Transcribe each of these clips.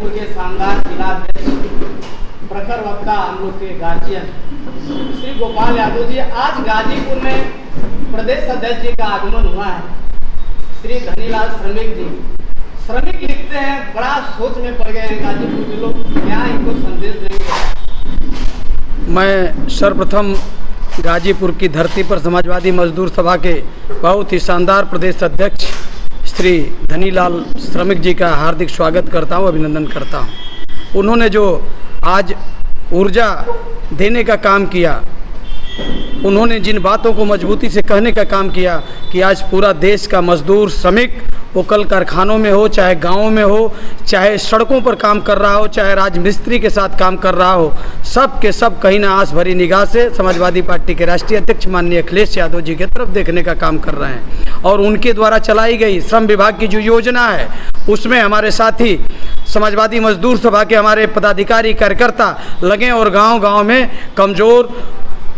गाजीपुर के शानदार जिला अध्यक्ष प्रखर वक्ता हम लोग के गार्जियन श्री गोपाल यादव जी, आज गाजीपुर में प्रदेश अध्यक्ष जी का आगमन हुआ है। श्री धनीलाल श्रमिक जी, श्रमिक लिखते हैं, बड़ा सोच में पड़ गए हैं गाजीपुर के लोग, क्या इनको संदेश देंगे? मैं सर्वप्रथम गाजीपुर की धरती पर समाजवादी मजदूर सभा के बहुत ही शानदार प्रदेश अध्यक्ष श्री धनीलाल श्रमिक जी का हार्दिक स्वागत करता हूं, अभिनंदन करता हूं। उन्होंने जो आज ऊर्जा देने का काम किया, उन्होंने जिन बातों को मजबूती से कहने का काम किया कि आज पूरा देश का मजदूर श्रमिक, वो कल कारखानों में हो, चाहे गाँव में हो, चाहे सड़कों पर काम कर रहा हो, चाहे राजमिस्त्री के साथ काम कर रहा हो, सब के सब कहीं ना आस भरी निगाह से समाजवादी पार्टी के राष्ट्रीय अध्यक्ष माननीय अखिलेश यादव जी की तरफ देखने का काम कर रहे हैं। और उनके द्वारा चलाई गई श्रम विभाग की जो योजना है, उसमें हमारे साथी समाजवादी मजदूर सभा के हमारे पदाधिकारी कार्यकर्ता लगे और गांव-गांव में कमज़ोर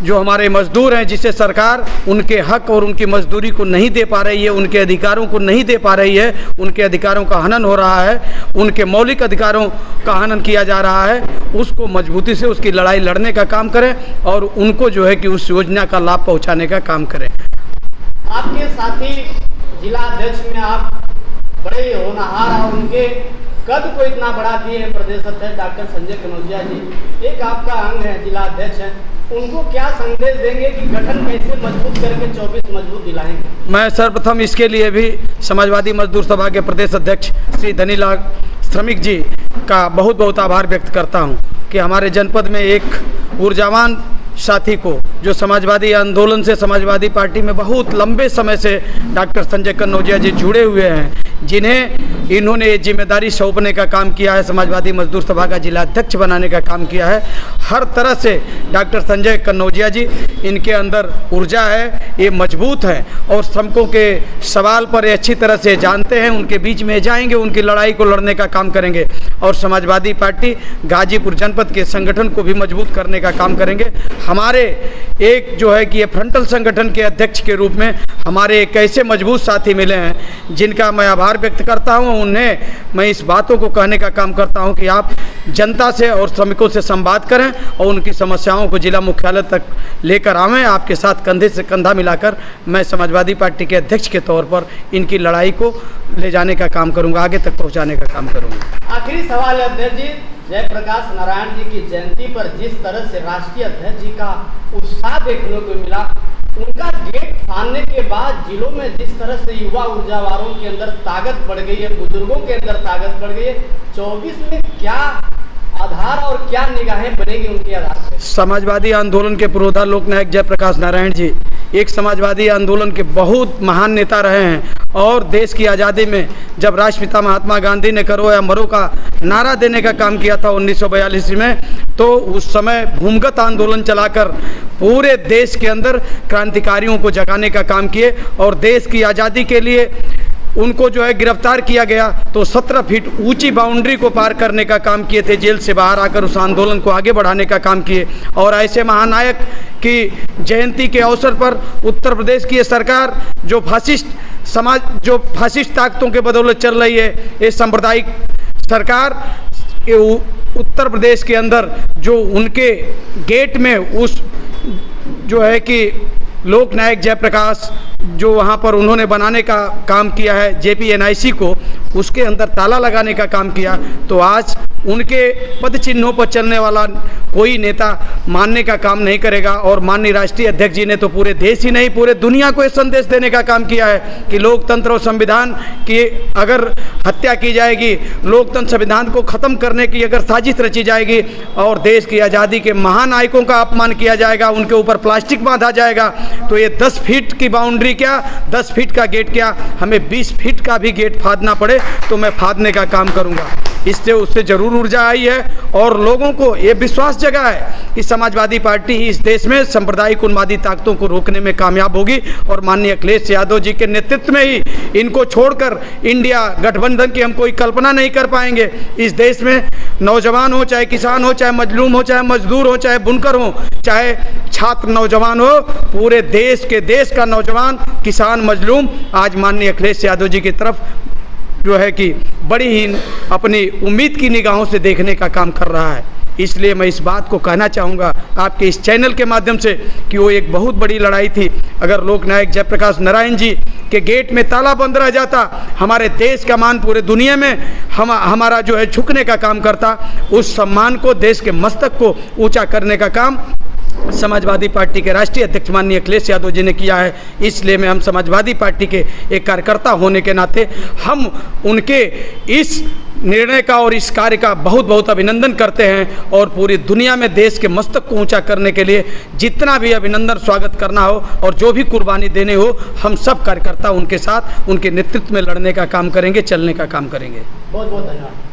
जो हमारे मजदूर हैं, जिसे सरकार उनके हक और उनकी मजदूरी को नहीं दे पा रही है, उनके अधिकारों को नहीं दे पा रही है, उनके अधिकारों का हनन हो रहा है, उनके मौलिक अधिकारों का हनन किया जा रहा है, उसको मजबूती से उसकी लड़ाई लड़ने का काम करें और उनको जो है कि उस योजना का लाभ पहुँचाने का काम करें। आपके साथी जिला अध्यक्ष में आप बड़े होनहार और उनके कद को इतना बड़ा दिए हैं प्रदेश अध्यक्ष डॉक्टर संजय कनौजिया जी, एक आपका अंग है, जिला अध्यक्ष है, उनको क्या संदेश देंगे कि गठन कैसे मजबूत करके 24 मजबूत दिलाएंगे? मैं सर्वप्रथम इसके लिए भी समाजवादी मजदूर सभा के प्रदेश अध्यक्ष श्री धनीलाल श्रमिक जी का बहुत बहुत आभार व्यक्त करता हूं कि हमारे जनपद में एक ऊर्जावान साथी को, जो समाजवादी आंदोलन से समाजवादी पार्टी में बहुत लंबे समय से डॉक्टर संजय कन्नौजिया जी जुड़े हुए हैं, जिन्हें इन्होंने ये जिम्मेदारी सौंपने का काम किया है, समाजवादी मजदूर सभा का जिला अध्यक्ष बनाने का काम किया है। हर तरह से डॉक्टर संजय कन्नौजिया जी, इनके अंदर ऊर्जा है, ये मजबूत है और श्रमिकों के सवाल पर ये अच्छी तरह से जानते हैं, उनके बीच में जाएंगे, उनकी लड़ाई को लड़ने का काम करेंगे और समाजवादी पार्टी गाजीपुर जनपद के संगठन को भी मजबूत करने का काम करेंगे। हमारे एक जो है कि ये फ्रंटल संगठन के अध्यक्ष के रूप में हमारे एक ऐसे मजबूत साथी मिले हैं, जिनका मैं आभार व्यक्त करता हूं। उन्हें मैं इस बातों को कहने का काम करता हूं कि आप जनता से और श्रमिकों से संवाद करें और उनकी समस्याओं को जिला मुख्यालय तक लेकर आवें। आपके साथ कंधे से कंधा मिलाकर मैं समाजवादी पार्टी के अध्यक्ष के तौर पर इनकी लड़ाई को ले जाने का काम करूँगा, आगे तक पहुँचाने का काम करूँगा। आखिरी सवाल है अध्यक्ष जी, जयप्रकाश नारायण जी की जयंती पर जिस तरह से राष्ट्रीय अध्यक्ष जी का उत्साह देखने को मिला, उनका गेट फाड़ने के बाद जिलों में जिस तरह से युवा ऊर्जावारों के अंदर ताकत बढ़ गई है, बुजुर्गों के अंदर ताकत बढ़ गई है, 24 में क्या आधार और क्या निगाहें बनेगी उनके आधार पर? समाजवादी आंदोलन के पुरोधा लोकनायक जयप्रकाश नारायण जी एक समाजवादी आंदोलन के बहुत महान नेता रहे हैं और देश की आज़ादी में जब राष्ट्रपिता महात्मा गांधी ने करो या मरो का नारा देने का काम किया था 1942 में, तो उस समय भूमिगत आंदोलन चलाकर पूरे देश के अंदर क्रांतिकारियों को जगाने का काम किए और देश की आज़ादी के लिए उनको जो है गिरफ्तार किया गया तो 17 फीट ऊंची बाउंड्री को पार करने का काम किए थे, जेल से बाहर आकर उस आंदोलन को आगे बढ़ाने का काम किए। और ऐसे महानायक की जयंती के अवसर पर उत्तर प्रदेश की ये सरकार जो फासिस्ट ताकतों के बदौलत चल रही है, ये सांप्रदायिक सरकार उत्तर प्रदेश के अंदर जो उनके गेट में उस जो है कि लोकनायक जयप्रकाश जो वहाँ पर उन्होंने बनाने का काम किया है JPNIC को, उसके अंदर ताला लगाने का काम किया, तो आज उनके पद चिन्हों पर चलने वाला कोई नेता मानने का काम नहीं करेगा। और माननीय राष्ट्रीय अध्यक्ष जी ने तो पूरे देश ही नहीं पूरे दुनिया को एक संदेश देने का काम किया है कि लोकतंत्र और संविधान की अगर हत्या की जाएगी, लोकतंत्र संविधान को ख़त्म करने की अगर साजिश रची जाएगी और देश की आज़ादी के महानायकों का अपमान किया जाएगा, उनके ऊपर प्लास्टिक बांधा जाएगा, तो ये 10 फीट की बाउंड्री क्या, 10 फीट का गेट क्या, हमें 20 फीट का भी गेट फाड़ना पड़े तो मैं फाड़ने का काम करूँगा। इससे उससे ज़रूर ऊर्जा आई है और लोगों को ये विश्वास जगा है कि समाजवादी पार्टी ही इस देश में सांप्रदायिक उन्मादी ताकतों को रोकने में कामयाब होगी और माननीय अखिलेश यादव जी के नेतृत्व में ही इनको छोड़कर इंडिया गठबंधन की हम कोई कल्पना नहीं कर पाएंगे। इस देश में नौजवान हो, चाहे किसान हो, चाहे मजलूम हो, चाहे मजदूर हो, चाहे बुनकर हो, चाहे छात्र नौजवान हो, पूरे देश का नौजवान किसान मजलूम आज माननीय अखिलेश यादव जी की तरफ जो है कि बड़ी ही अपनी उम्मीद की निगाहों से देखने का काम कर रहा है। इसलिए मैं इस बात को कहना चाहूँगा आपके इस चैनल के माध्यम से कि वो एक बहुत बड़ी लड़ाई थी। अगर लोकनायक जयप्रकाश नारायण जी के गेट में ताला बंद रह जाता, हमारे देश का मान पूरे दुनिया में हमारा जो है झुकने का काम करता। उस सम्मान को, देश के मस्तक को ऊंचा करने का काम समाजवादी पार्टी के राष्ट्रीय अध्यक्ष माननीय अखिलेश यादव जी ने किया है। इसलिए मैं हम समाजवादी पार्टी के एक कार्यकर्ता होने के नाते हम उनके इस निर्णय का और इस कार्य का बहुत बहुत अभिनंदन करते हैं और पूरी दुनिया में देश के मस्तक को ऊंचा करने के लिए जितना भी अभिनंदन स्वागत करना हो और जो भी कुर्बानी देने हो, हम सब कार्यकर्ता उनके साथ, उनके नेतृत्व में लड़ने का काम करेंगे, चलने का काम करेंगे। बहुत बहुत धन्यवाद।